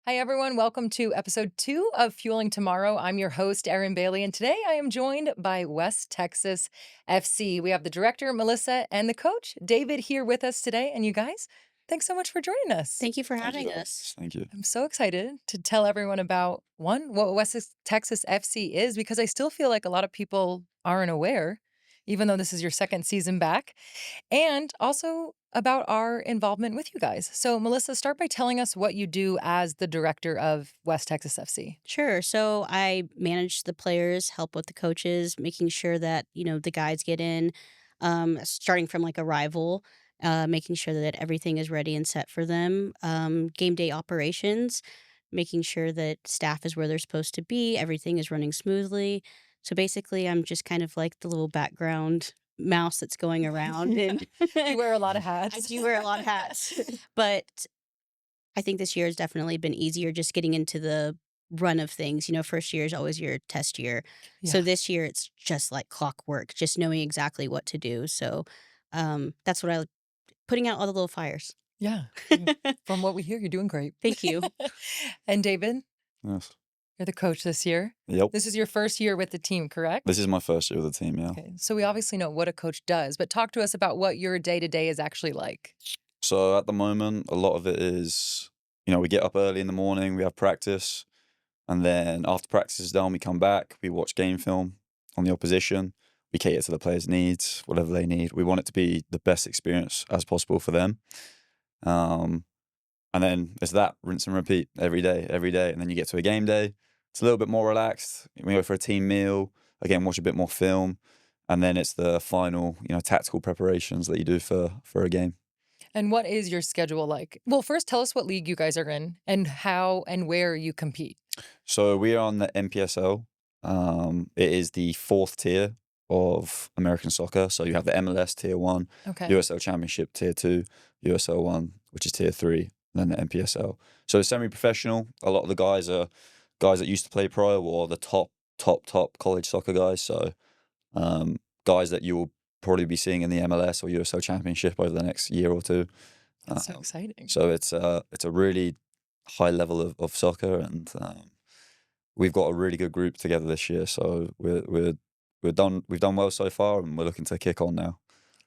Hi, everyone. Welcome to episode 2 of Fueling Tomorrow. I'm your host, Erin Bailey, and today I am joined by West Texas FC. We have the director, Melissa, and the coach, David, here with us today. And you guys, thanks so much for joining us. Thank you for Thank you having for having us. us. Thank you. I'm so excited to tell everyone about one, what Texas FC is, because I still feel like a lot of people aren't aware, even though this is your second season back, and also about our involvement with you guys. So, Melissa, start by telling us what you do as the director of West Texas FC. Sure. So I manage the players, help with the coaches, making sure that, the guys get in, starting from like arrival, making sure that everything is ready and set for them. Game day operations, making sure that staff is where they're supposed to be, everything is running smoothly. So basically, I'm just kind of like the little background mouse that's going around and You wear a lot of I hats. do wear a lot of hats. But I think this year has definitely been easier just getting into the run of things. First year is always your test year. Yeah. So this year it's just like clockwork, just knowing exactly what to do. So that's what I putting out all the little fires. Yeah. From what we hear, you're doing great. Thank you. And David, Yes. you're the coach this year. Yep. This is your first year with the team, correct? This is my first year with the team, yeah. Okay. So we obviously know what a coach does, but talk to us about what your day-to-day is actually like. So at the moment, a lot of it is, we get up early in the morning, we have practice, and then after practice is done, we come back, we watch game film on the opposition, we cater to the players' needs, whatever they need. We want it to be the best experience as possible for them. Um, and then it's that, rinse and repeat every day, and then you get to a game day, it's a little bit more relaxed. We go for a team meal, again, watch a bit more film, and then it's the final, tactical preparations that you do for a game. And what is your schedule like? Well, first tell us what league you guys are in and how and where you compete. So we are on the Npsl. It is the fourth tier of American soccer. So you have the MLS Tier 1, Okay. USL Championship Tier 2, USL 1, which is Tier 3, and then the Npsl. So it's semi-professional. A lot of the guys are guys that used to play pro or the top college soccer guys. So guys that you will probably be seeing in the MLS or USL Championship over the next year or two. That's so exciting. So it's a really high level of soccer, and we've got a really good group together this year. So we've done well so far, and we're looking to kick on now.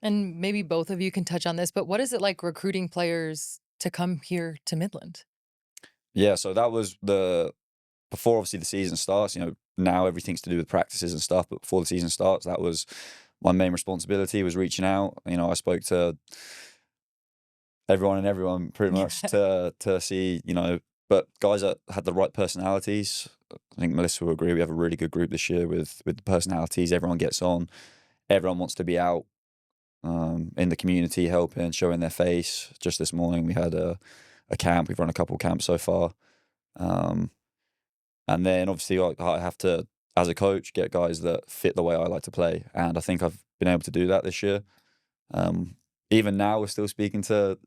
And maybe both of you can touch on this, but what is it like recruiting players to come here to Midland? Yeah, so that was before obviously the season starts. Now everything's to do with practices and stuff, but before the season starts, that was my main responsibility, was reaching out. I spoke to everyone pretty much to see, but guys that had the right personalities. I think Melissa will agree. We have a really good group this year with the personalities. Everyone gets on. Everyone wants to be out in the community, helping, showing their face. Just this morning we had a camp. We've run a couple camps so far, and then obviously I have to, as a coach, get guys that fit the way I like to play, and I think I've been able to do that this year. Even now, we're still speaking to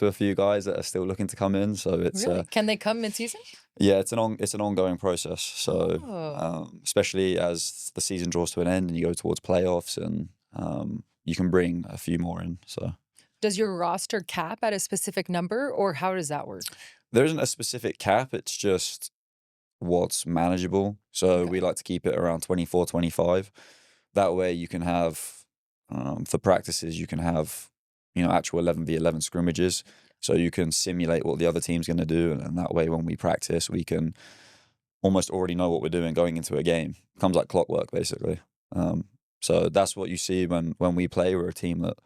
a few guys that are still looking to come in. So it's Really? Can they come mid-season? yeah, it's an ongoing process. So Oh. especially as the season draws to an end and you go towards playoffs, and you can bring a few more in. So Does your roster cap at a specific number, or how does that work? there isn't a specific cap. It's just what's manageable. So Okay. we like to keep it around 24, 25. That way you can have, for practices, you can have, actual 11v11 scrimmages. So you can simulate what the other team's going to do. And that way when we practice, we can almost already know what we're doing going into a game. It comes like clockwork, basically. So that's what you see when we play. We're a team that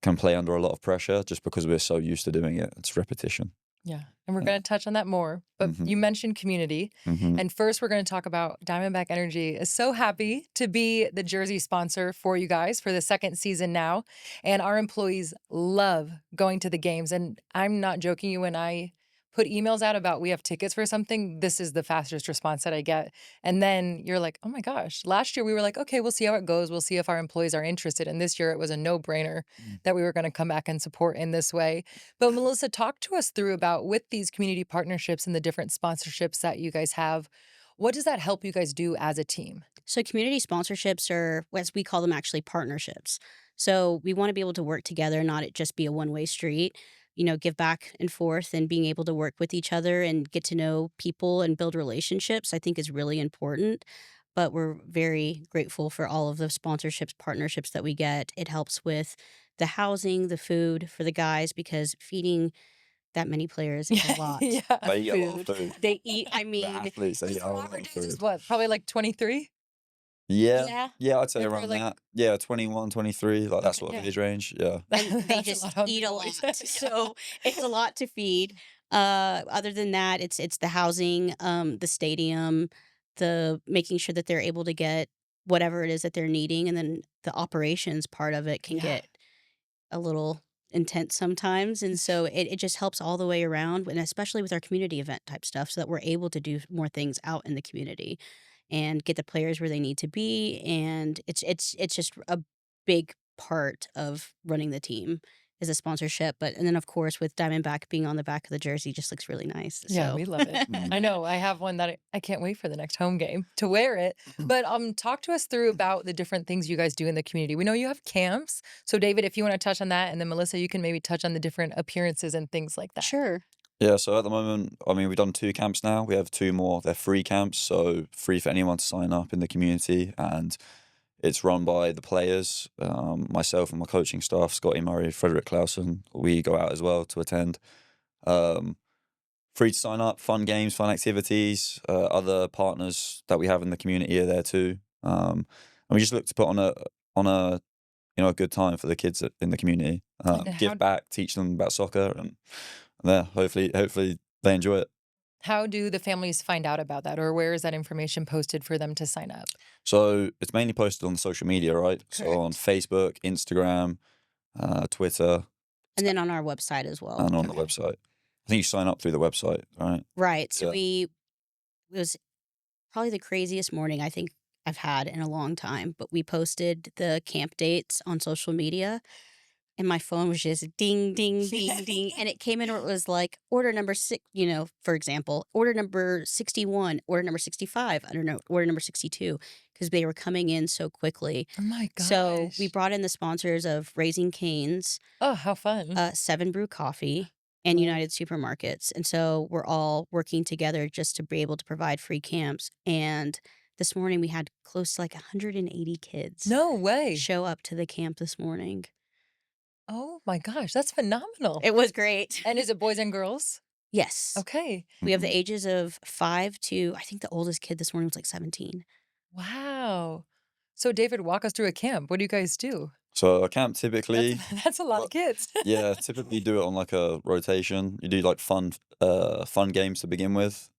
can play under a lot of pressure just because we're so used to doing it. It's repetition. Yeah. And we're Yeah. going to touch on that more. But Mhm. you mentioned community. Mhm. And first, we're going to talk about Diamondback Energy is so happy to be the jersey sponsor for you guys for the second season now. And our employees love going to the games. And I'm not joking you, when I put emails out about we have tickets for something, this is the fastest response that I get. And then you're like, oh my gosh. Last year, we were like, okay, we'll see how it goes. We'll see if our employees are interested. And this year, it was a no-brainer that we were going to come back and support in this way. But Melissa, talk to us through about with these community partnerships and the different sponsorships that you guys have. What does that help you guys do as a team? So community sponsorships are, as we call them, actually partnerships. So we want to be able to work together, not it just be a one-way street. give back and forth and being able to work with each other and get to know people and build relationships, I think is really important. But we're very grateful for all of the sponsorships, partnerships that we get. It helps with the housing, the food for the guys because feeding that many players is a Yeah, lot yeah. of They eat a lot of food. food. They eat, I The mean, athletes, they eat a So lot of averages is food. what? Probably like 23? Yeah, yeah. yeah, I'd say If we're around like that. Yeah, 21, 23, like that okay, sort of yeah. age range. Yeah. And they That's a just lot of hungry eat a lot. boys. Yeah. So it's a lot to feed. Other than that, it's the housing, the stadium, the making sure that they're able to get whatever it is that they're needing, and then the operations part of it can Yeah. get a little intense sometimes. And so it just helps all the way around, and especially with our community event type stuff, so that we're able to do more things out in the community and get the players where they need to be. And it's just a big part of running the team is a sponsorship. But and then of course with Diamondback being on the back of the jersey just looks really nice. Yeah, So we love it. I Mm. know. I have one that I can't wait for the next home game to wear it. But talk to us through about the different things you guys do in the community. We know you have camps. So David, if you want to touch on that, and then Melissa, you can maybe touch on the different appearances and things like that. sure. Yeah, so at the moment, I mean, we've done 2 camps now. We have 2 more. They're free camps, so free for anyone to sign up in the community, and it's run by the players, myself and my coaching staff, Scotty Murray, Frederick Clausen. We go out as well to attend. Um, Free to sign up, fun games, fun activities. Other partners that we have in the community are there too. And we just look to put on a a good time for the kids in the community. And Give back, teach them about soccer, and yeah, hopefully they enjoy it. how do the families find out about that, or where is that information posted for them to sign up? So it's mainly posted on social media, right? So on Correct. Facebook, Instagram, Twitter, And then on our website as well. and on the Okay. website. I think you sign up through the website, right? Right. So Yeah. it was probably the craziest morning I think I've had in a long time, but we posted the camp dates on social media and my phone was just ding, ding, ding, ding. And it came in where it was like order number six, for example, order number 61, order number 65, I don't know, order number 62, because they were coming in so quickly. Oh my So we gosh. brought in the sponsors of Raising Cane's, Oh, how fun. Seven Brew Coffee, and Love. United Supermarkets. And so we're all working together just to be able to provide free camps. And this morning we had close to like 180 kids No way. show up to the camp this morning. Oh my gosh, that's phenomenal. It was great. And is it boys and girls? Yes. Okay. We have the Mhm. ages of 5 to I think the oldest kid this morning was like 17. Wow. So David, walk us through a camp. What do you guys do? So a camp That's typically, that's a lot well, of kids. yeah, typically do it on like a rotation. You do like fun games to begin with,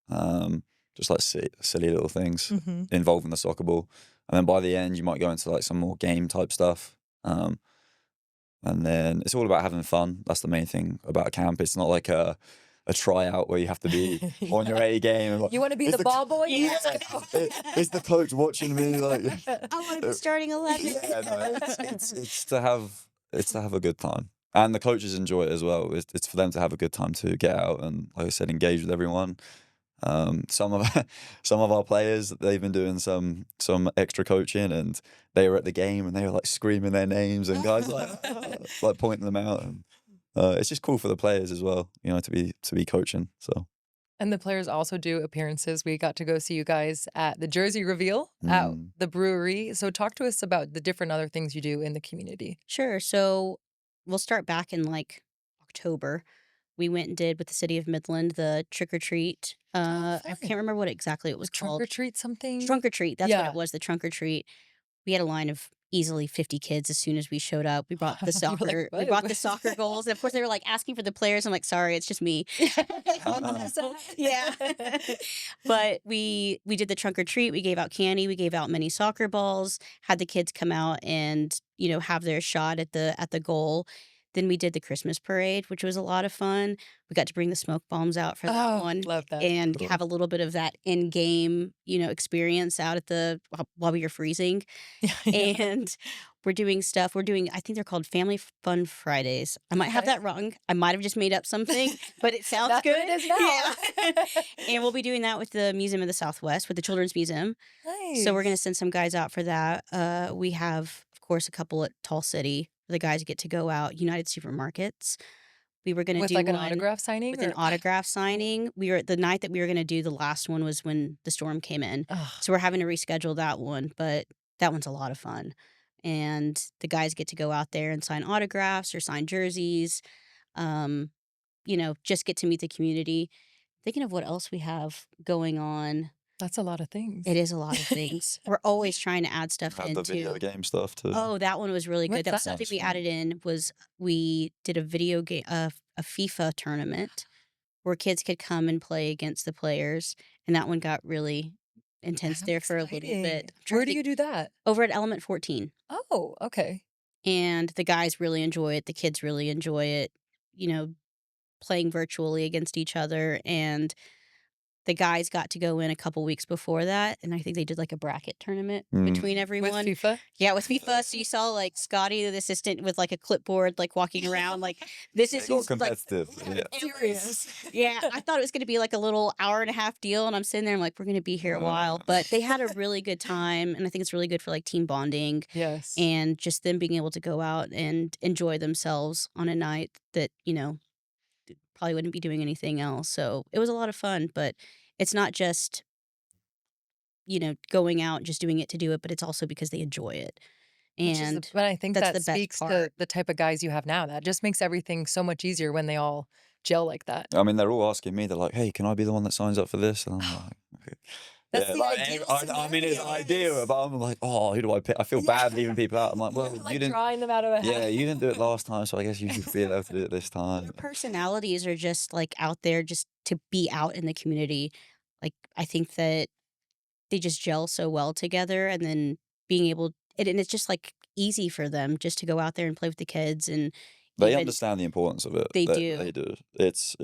just like silly little things hmm involving the soccer ball, and then by the end you might go into like some more game type stuff. And then it's all about having fun. That's the main thing about a camp. It's not like a tryout where you have to be on your Yeah. A game. And like, You want to be is the the ball boy? Yeah. Let's go. is the coach watching me? Like, I want to be starting 11. yeah, no, it's to have a good time, and the coaches enjoy it as well. It's for them to have a good time to get out and, like I said, engage with everyone. Some of some of our players, they've been doing some extra coaching, and they were at the game and they were like screaming their names, and guys like like pointing them out, and it's just cool for the players as well, to be coaching. So And the players also do appearances. We got to go see you guys at the jersey reveal at mm. the brewery. So talk to us about the different other things you do in the community. Sure. So we'll start back in like October. We went and did with the city of Midland the trick or treat. Oh, I fun. can't remember what exactly it was The trunk or called. treat something? Trunk or treat. That's what Yeah. it was. The trunk or treat. We had a line of easily 50 kids as soon as we showed up. We brought the You were like, soccer. We "What? brought the soccer goals, and of course they were like asking for the players. I'm like, sorry, it's just me. Yeah. But we did the trunk or treat. We gave out candy. We gave out mini soccer balls. Had the kids come out and have their shot at the goal. Then we did the Christmas parade, which was a lot of fun. We got to bring the smoke bombs out for that Oh, one love that. and Cool. have a little bit of that in game, experience out at the while you're freezing. Yeah, yeah. And we're doing stuff. I think they're called Family Fun Fridays. I might have Okay. that wrong. I might have just made up something, but it sounds That's good. what it is now. Yeah. And we'll be doing that with the Museum of the Southwest, with the Children's Museum. So we're going to Nice. send some guys out for that. We have, of course, a couple at Tall City. The guys get to go out. United Supermarkets. We were gonna With, do like, an one autograph signing with an or autograph signing. The night that we were gonna do the last one was when the storm came in, Ugh, so we're having to reschedule that one, but that one's a lot of fun, and the guys get to go out there and sign autographs or sign jerseys, um, just get to meet the community. Thinking of what else we have going on. that's a lot of It things. is a lot of things. We're always trying to add stuff Had in the video too. game stuff too. Oh, that one was really good. What's That was that? something That's we fun. added in was we did a video game a FIFA tournament where kids could come and play against the players, and that one got really intense How there for a little exciting. bit. I'm trying Where to do think you do that? over at Element 14, Oh, okay. and the guys really enjoy it, the kids really enjoy it, you know, playing virtually against each other, and the guys got to go in a couple weeks before that, and I think they did, like, a bracket tournament Mm. between With everyone. FIFA? Yeah, with FIFA, so you saw, like, Scotty, the assistant, with, like, a clipboard, like, walking around, like, this is It got who's, like competitive. Yeah. Serious. yeah, I thought it was gonna be, like, a little hour-and-a-half deal, and I'm sitting there, I'm like, "We're gonna be here a while," but they had a really good time, and I think it's really good for, like, team bonding Yes. and just them being able to go out and enjoy themselves on a night that, probably wouldn't be doing anything else, so it was a lot of fun, but it's not just going out and just doing it to do it, but it's also because they enjoy it. Which is And but I think that's that the best speaks to part. the type of guys you have now. That just makes everything so much easier when they all gel like that. I mean, they're all asking me. They're like, "Hey, can I be the one that signs up for this?" And I'm like, "Okay." That's Yeah, the like ideal I mean, it's scenario. ideal, but I'm like, "Oh, who do I pick?" I feel bad leaving people out. I'm like, "Well, Like you didn't. drawing them out of a Yeah, hat. you didn't do it last time, so I guess you should be able to do it this Their time." personalities are just, like, out there just to be out in the community. Like, I think that they just gel so well together, and then being able and it's just, like, easy for them just to go out there and play with the kids, and They even understand the importance of it. they They do. do. It's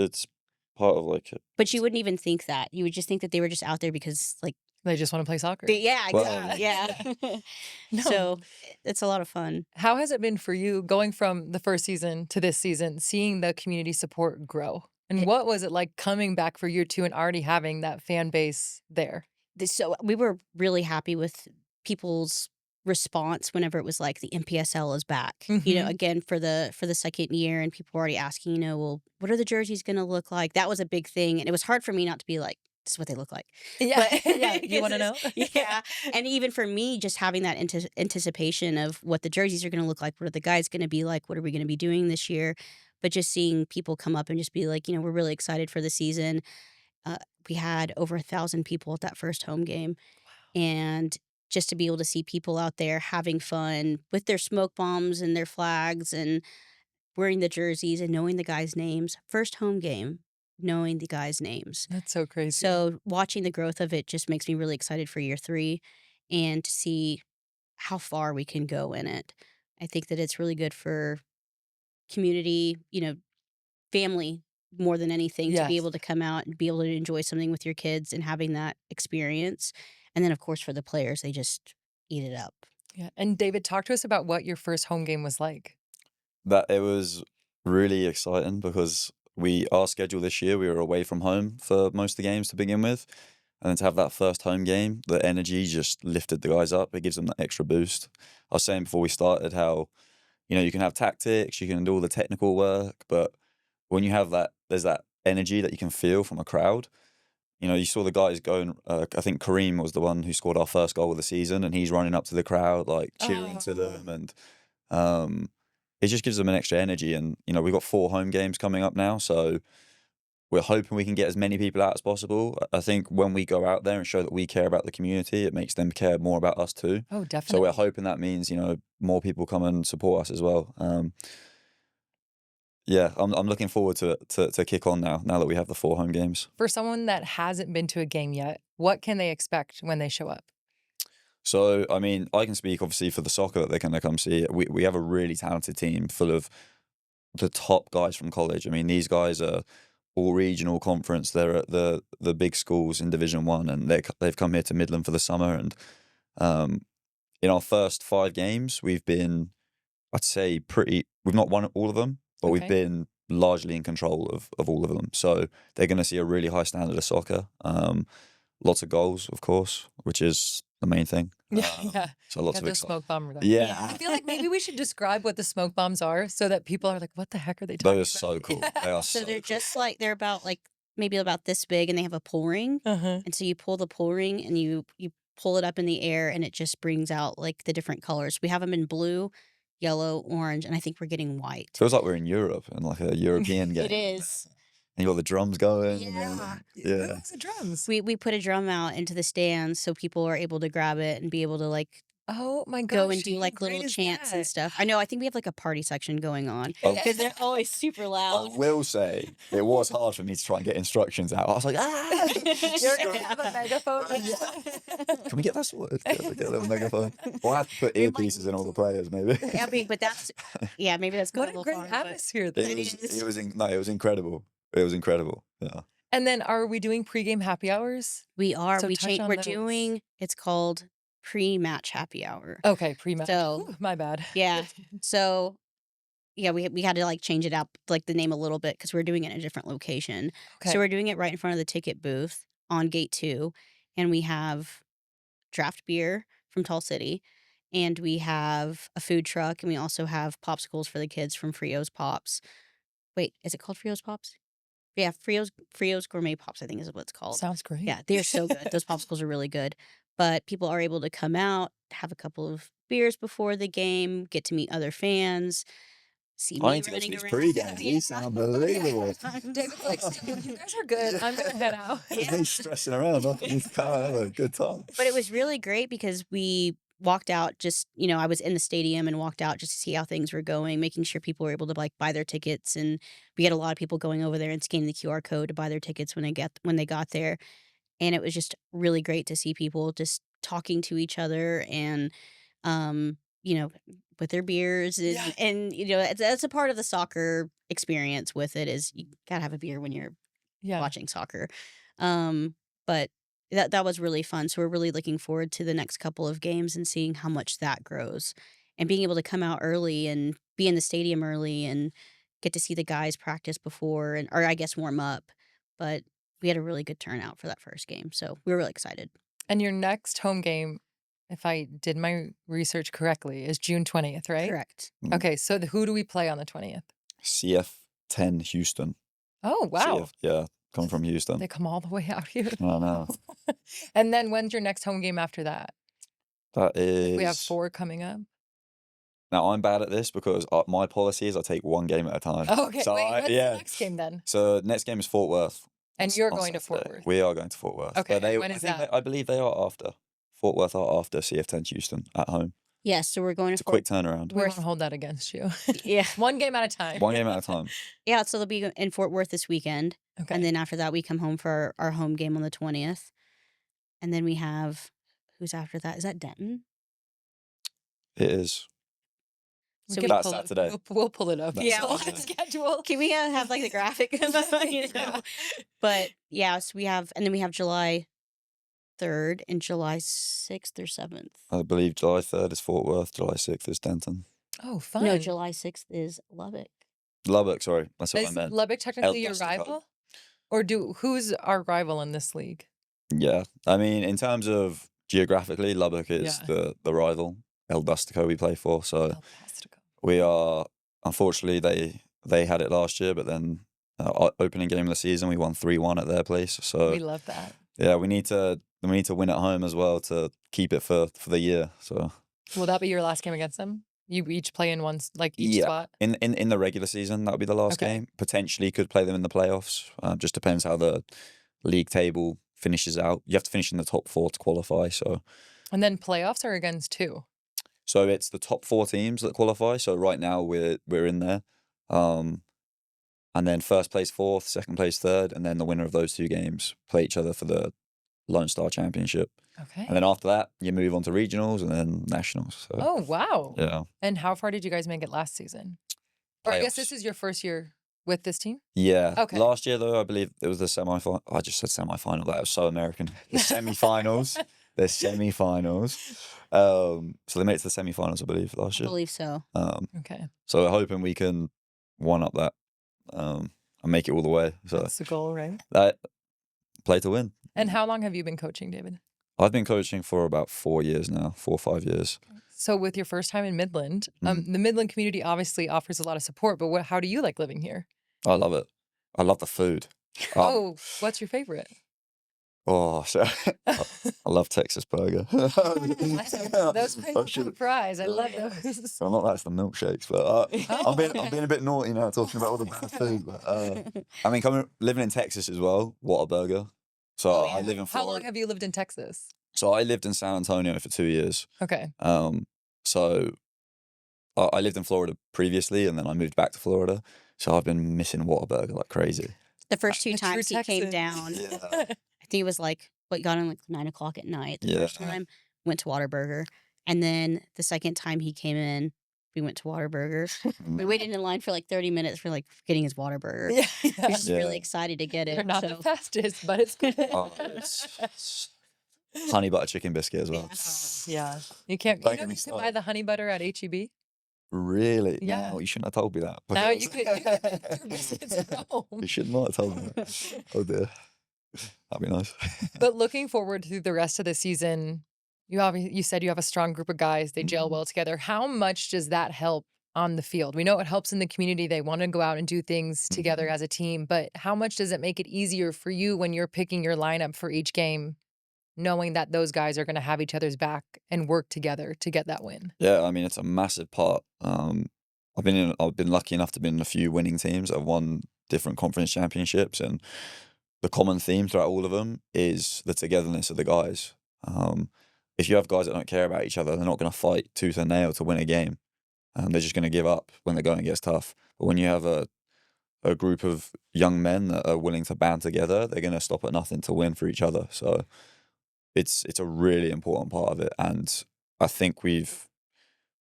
part of like. But you wouldn't even think that. You would just think that they were just out there because, like, They just wanna play soccer. yeah, Well, exactly, yeah. No. So, it's a lot of fun. How has it been for you going from the first season to this season, seeing the community support grow? And what was it like coming back for year 2 and already having that fan base there? So we were really happy with people's response whenever it was like the NPSL is back. Mhm. Again for the second year, and people were already asking, well, what are the jerseys going to look like? That was a big thing, and it was hard for me not to be like, this is what they look like. Yeah. But Yeah, you wanna know? yeah, and even for me, just having that anticipation of what the jerseys are going to look like, what are the guys going to be like, what are we going to be doing this year, but just seeing people come up and just be like, we're really excited for the season. Uh, we had over 1,000 people at that first home game, and just to be able to see people out there having fun with their smoke bombs and their flags and wearing the jerseys and knowing the guys' names. First home game, knowing the guys' names. That's so crazy. So watching the growth of it just makes me really excited for year 3 and to see how far we can go in it. I think that it's really good for community, family more than anything to be Yes. able to come out and be able to enjoy something with your kids and having that experience. And then, of course, for the players, they just eat it up. Yeah, and David, talk to us about what your first home game was like. that it was really exciting because our schedule this year, we were away from home for most of the games to begin with. And then to have that first home game, the energy just lifted the guys up. It gives them that extra boost. I was saying before we started how, you can have tactics, you can do all the technical work, but when you have that, there's that energy that you can feel from a crowd. You saw the guys going. I think Kareem was the one who scored our first goal of the season, and he's running up to the crowd, like cheering to them, and um, it just gives them an extra energy. And we've got 4 home games coming up now, so we're hoping we can get as many people out as possible. I think when we go out there and show that we care about the community, it makes them care more about us too. Oh, So we're definitely. hoping that means more people come and support us as well. Yeah, I'm looking forward to it to kick on now that we have the 4 home games. For someone that hasn't been to a game yet, what can they expect when they show up? So, I mean, I can speak obviously for the soccer that they're going to come see. We have a really talented team full of the top guys from college. I mean, these guys are all regional conference. They're at the big schools in Division 1, and they've come here to Midland for the summer. And um, in our first 5 games, we've been, I'd say, we've not won all of them, but we've Okay. been largely in control of all of them. So they're going to see a really high standard of soccer. Lots of goals, of course, which is the main thing. Yeah. So lots Got of the excitement. smoke bomb. Or Yeah. I feel like maybe we should describe what the smoke bombs are so that people are like, what the heck are they talking Those are about? so cool. They are So so they're cool. just like they're about like maybe about this big, and they have a pull ring, Uh-huh. and so you pull the pull ring and you pull it up in the air, and it just brings out like the different colors. We have them in blue, yellow, orange, and I think we're getting white. Feels like we're in Europe and like a European game. It is. And you got the drums going. And Yeah. yeah. Who's the drums? We put a drum out into the stands so people are able to grab it and be able to like Oh my go gosh. and do how like great little is chants and that? stuff. I know. I think we have like a party section going on Oh. because they're always super I loud. will say it was hard for me to try and get instructions out. I was like, You're gonna have a megaphone. can we get that sorted? Get a little megaphone. We'll have to put We might earpieces in need all the to. players, maybe. I mean, but that's maybe that's going What a a little great far. But atmosphere there. It was, is. it was, no, it was incredible. It was incredible. Yeah. And then are we doing pregame happy hours? we are. So We touch change. on We're those. doing. It's called pre-match happy hour. Okay, pre-match. So Ooh, my bad. yeah. So yeah, we had to like change it up like the name a little bit because we're doing it in a different location. Okay. So we're doing it right in front of the ticket booth on gate 2, and we have draft beer from Tall City, and we have a food truck, and we also have popsicles for the kids from Frio's Pops. Wait, is it called Frio's Pops? Yeah, Frio's Gourmet Pops, I think is what it's called. Sounds great. Yeah, they're so good. Those popsicles are really good. But people are able to come out, have a couple of beers before the game, get to meet other fans, see I me need to go to running these around. pre-games. These sound unbelievable. David's like, you guys are good. I'm gonna head out. There's me stressing around. I can have a good time. But it was really great because we walked out just, I was in the stadium and walked out just to see how things were going, making sure people were able to like buy their tickets. And we had a lot of people going over there and scanning the QR code to buy their tickets when they got there. And it was just really great to see people just talking to each other and, with their beers and that's a part of the soccer experience with it is you gotta have a beer when you're Yeah. watching soccer. But that was really fun. So we're really looking forward to the next couple of games and seeing how much that grows. And being able to come out early and be in the stadium early and get to see the guys practice before or I guess warm up. But we had a really good turnout for that first game. So we were really excited. And your next home game, if I did my research correctly, is June 20th, right? Correct. Okay, so who do we play on the 20th? CF10 Houston. Oh, wow. Yeah, come from Houston. They come all the way out here. I know. And then when's your next home game after that? That is. We have 4 coming up. Now I'm bad at this because my policy is I take one game at a time. Oh, okay, So wait, when's the yeah. next game then? So next game is Fort Worth. And you're going to Fort Saturday. Worth. We are going to Fort Worth. Okay, But when is that? I believe they are after. Fort Worth are after CF10 Houston at home. Yes, so we're going It's to a quick turnaround. We won't hold that against you. Yeah. One game at a time. One game at a time. Yeah, so they'll be in Fort Worth this weekend. Okay. And then after that we come home for our home game on the 20th. And then we have who's after that? Is that Denton? It is. We So can That's pull it- Saturday. We'll pull it up. That's Yeah, on Saturday. the schedule. Can we have like the graphic? Yeah. But yeah, so we have, and then we have July 3rd and July 6th or 7th. I believe July 3rd is Fort Worth. July 6th is Denton. Oh, fun. No, July 6th is Lubbock. Lubbock, sorry. That's what I Is meant. Lubbock technically your That's the code. rival? Or who's our rival in this league? Yeah. I mean, in terms of geographically, Lubbock is Yeah. the rival. El Dustico we play for. So El Pastico. we are, unfortunately, they had it last year, but then our opening game of the season, we won 3-1 at their place. So We love that. yeah, we need to win at home as well to keep it for the year. So Will that be your last game against them? You each play in each Yeah. spot? in the regular season, that'll be the last Okay. game. Potentially could play them in the playoffs. Just depends how the league table finishes out. You have to finish in the top 4 to qualify. And then playoffs are against 2. So it's the top 4 teams that qualify. So right now we're in there. And then first place 4th, second place 3rd, and then the winner of those 2 games play each other for the Lone Star Championship. Okay. And then after that, you move on to regionals and then nationals. So, Oh, wow. yeah. And how far did you guys make it last season? Or I guess Playoffs. this is your first year with this team? Yeah. Okay. Last year, though, I believe it was the semi-final. I just said semi-final. That was so American. The semi-finals. The semi-finals. So they made it to the semi-finals, I believe, last I year. believe so. Okay. So we're hoping we can one-up that and make it all the way. So That's the goal, right? that play to win. And how long have you been coaching, David? I've been coaching for about 4 years now, 4 or 5 years. So with your first time in Midland, Mm. the Midland community obviously offers a lot of support, but how do you like living here? I love it. I love the food. Um, Oh, what's your favorite? oh, so I love Texas burger. Those I pineapple should. fries, I love those. Well, not that's the milkshakes, but I'm being a bit naughty now talking about all the bad food. But I mean, living in Texas as well. What a burger! So Oh, I yeah. live in How long Florida. have you lived in Texas? So I lived in San Antonio for 2 years. Okay. So I lived in Florida previously, and then I moved back to Florida. So I've been missing Whataburger like crazy. The first two A true times he came Texan. down, Yeah, I think it was like got in like 9 o'clock at night. The Yeah. first time went to Waterburger, and then the second time he came in, we went to Waterburger. We waited in line for like 30 minutes for like getting his Waterburger. Yeah, He yeah. was just really Yeah. excited to get They're it. not so. the fastest, but it's good. Oh, it's honey butter chicken biscuit as well. Yeah. You can't, Don't you get me can buy started. the honey butter at HEB. Really? Yeah. No, you shouldn't have told me that. Now you because- could get your biscuits at home. You should not have told me that. Oh dear. That'd be nice. But looking forward to the rest of the season, you said you have a strong group of guys. They gel well together. How much does that help on the field? We know it helps in the community. They want to go out and do things together as a team. But how much does it make it easier for you when you're picking your lineup for each game, knowing that those guys are going to have each other's back and work together to get that win? Yeah, I mean it's a massive part. I've been lucky enough to be in a few winning teams that have won different conference championships, and the common theme throughout all of them is the togetherness of the guys. If you have guys that don't care about each other, they're not going to fight tooth and nail to win a game. They're just going to give up when the going gets tough. But when you have a group of young men that are willing to band together, they're going to stop at nothing to win for each other. So it's a really important part of it. And I think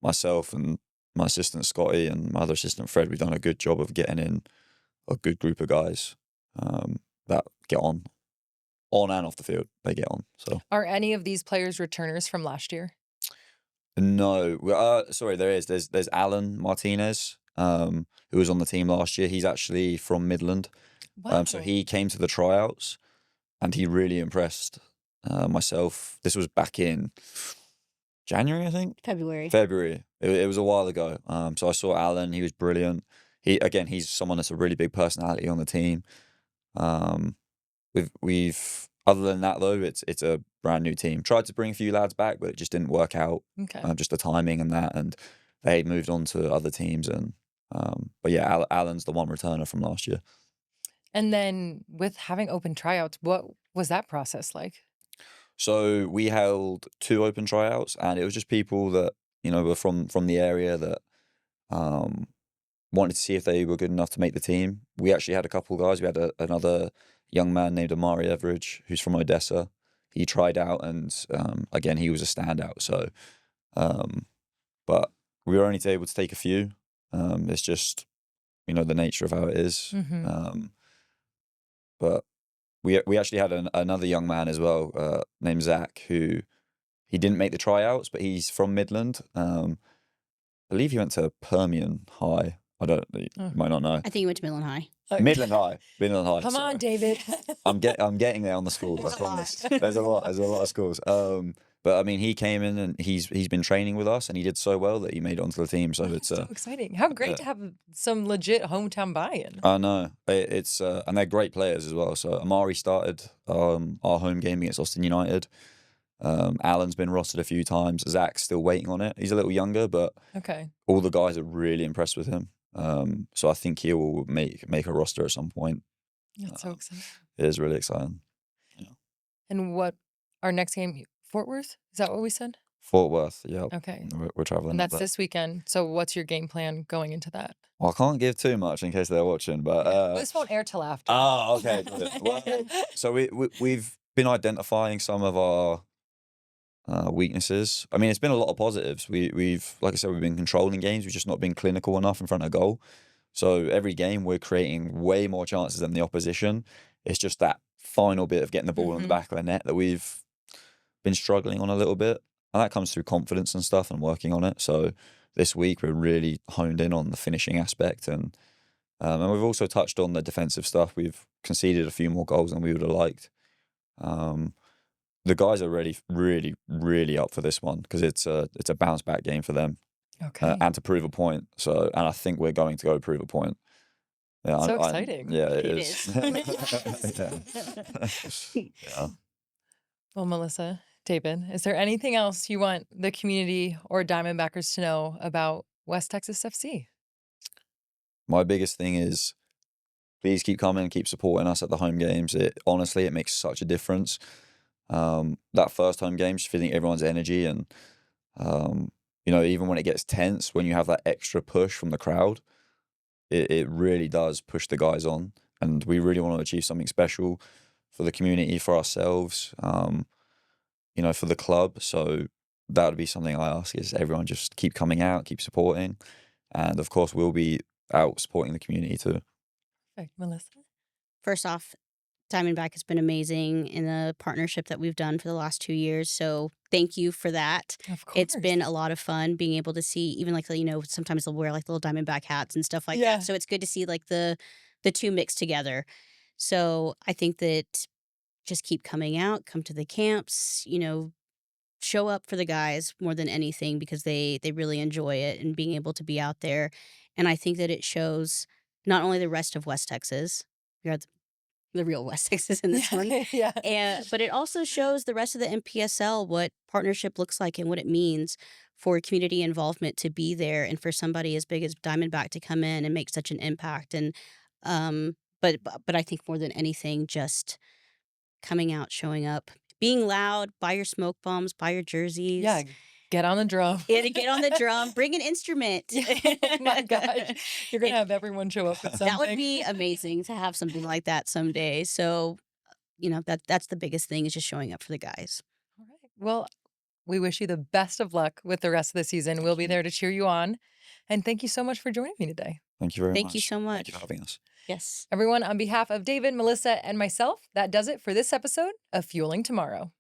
myself and my assistant Scotty and my other assistant Fred, we've done a good job of getting in a good group of guys that get on and off the field. They get on. So Are any of these players returners from last year? no, sorry, there is. There's Alan Martinez, who was on the team last year. He's actually from Midland. Wow. So he came to the tryouts, and he really impressed myself. This was back in January, I think. February. It was a while ago. So I saw Alan. He was brilliant. He's someone that's a really big personality on the team. We've other than that though, it's a brand new team. Tried to bring a few lads back, but it just didn't work out. Okay. Just the timing and that, and they moved on to other teams. And but yeah, Alan's the one returner from last year. And then with having open tryouts, what was that process like? So we held 2 open tryouts, and it was just people that were from the area that wanted to see if they were good enough to make the team. We actually had a couple guys. We had another young man named Amari Everidge, who's from Odessa. He tried out, and again, he was a standout. So, but we were only able to take a few. It's just the nature of how it is. But we actually had another young man as well, named Zach, who he didn't make the tryouts, but he's from Midland. I believe he went to Permian High. You might not know. I think he went to Milan High. Midland High. Come sorry. on, David. I'm getting there on the schools. I promise. There's a lot of schools. But I mean, he came in and he's been training with us, and he did so well that he made it onto the team. So it's so exciting. How great to have some legit hometown buy-in. I know it's and they're great players as well. So Amari started our home game against Austin United. Alan's been rostered a few times. Zach's still waiting on it. He's a little younger, but Okay. all the guys are really impressed with him. So I think he will make a roster at some point. That's so exciting. It is really exciting. And what our next game, Fort Worth? Is that what we said? Fort Worth, yeah. Okay. We're traveling. And that's this weekend. So what's your game plan going into that? Well, I can't give too much in case they're watching, but This won't air till after. oh, okay. Well, so we've been identifying some of our weaknesses. I mean, it's been a lot of positives. We've like I said, we've been controlling games. We've just not been clinical enough in front of goal. So every game we're creating way more chances than the opposition. It's just that final bit of getting the ball in the back of the net that we've been struggling on a little bit. And that comes through confidence and stuff and working on it. So this week we're really honed in on the finishing aspect, and we've also touched on the defensive stuff. We've conceded a few more goals than we would have liked. the guys are really up for this one because it's a bounce back game for them Okay. and to prove a point. So, and I think we're going to go prove a point. Yeah, So exciting. yeah, it It is. is. Yeah. Well, Melissa, David, is there anything else you want the community or Diamondbackers to know about West Texas FC? My biggest thing is please keep coming, keep supporting us at the home games. It honestly, it makes such a difference. That first home game, just feeling everyone's energy and even when it gets tense, when you have that extra push from the crowd, it really does push the guys on. And we really want to achieve something special for the community, for ourselves, for the club. So that would be something I ask is everyone just keep coming out, keep supporting. And of course, we'll be out supporting the community too. Perfect. Melissa? First off, Diamondback has been amazing in the partnership that we've done for the last 2 years, so thank you for that. Of course. It's been a lot of fun being able to see even, like, sometimes they'll wear, like, little Diamondback hats and stuff like Yeah. that, so it's good to see, like, the 2 mixed together. So, I think that just keep coming out, come to the camps, show up for the guys more than anything because they really enjoy it and being able to be out there, and I think that it shows not only the rest of West Texas, we are the real West Texas in this one. Yeah. But it also shows the rest of the Npsl what partnership looks like and what it means for community involvement to be there and for somebody as big as Diamondback to come in and make such an impact. And but I think more than anything, just coming out, showing up, being loud, buy your smoke bombs, buy your jerseys. Yeah. Get on the drum. Yeah, to get on the drum, bring an instrument. Oh my gosh. You're going to have everyone show up with something. That would be amazing to have something like that someday. So, that's the biggest thing is just showing up for the guys. All right. Well, we wish you the best of luck with the rest of the season. We'll be there to cheer you on. And thank you so much for joining me today. Thank you very much. Thank you so much. Thank you for having us. Yes. Everyone, on behalf of David, Melissa, and myself, that does it for this episode of Fueling Tomorrow.